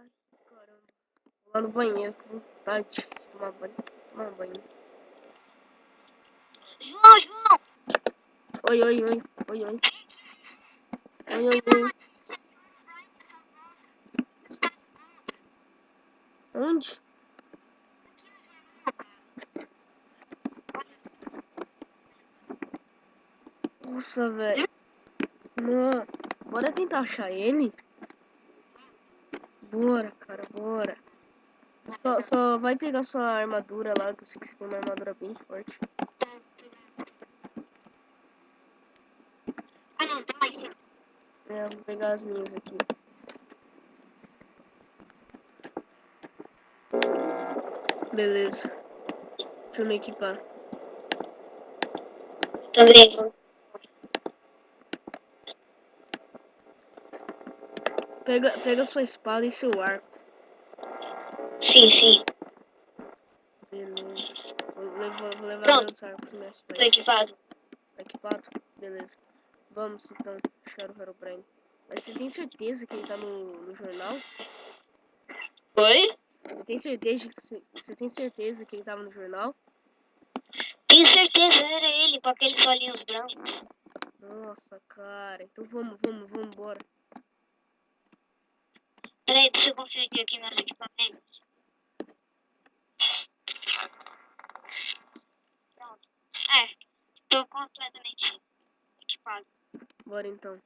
Ai, caramba. Vou lá no banheiro, com vontade de tomar banho. Tomar um banho. João! Oi, oi, oi. Oi, oi. Oi, oi, oi. Onde? Nossa, velho. Não. Bora tentar achar ele? Bora, cara, bora. Só vai pegar sua armadura lá, que eu sei que você tem uma armadura bem forte. Ah, não, tá mais cedo. É, vou pegar as minhas aqui. Beleza. Deixa eu me equipar. Também vou. Pega sua espada e seu arco. Sim, sim. Beleza. Vou levar Pronto. meus arcos e minhas Tô flechas. equipado. Tá equipado? Beleza. Vamos então achar o Herobrine. Mas você tem certeza que ele tá no jornal? Oi? Você tem certeza que ele tava no jornal? Tenho certeza, era ele, com aqueles olhinhos brancos. Nossa, cara. Então vamos embora. Peraí, deixa eu conferir aqui meus equipamentos. Pronto. É, tô completamente equipado. Bora então.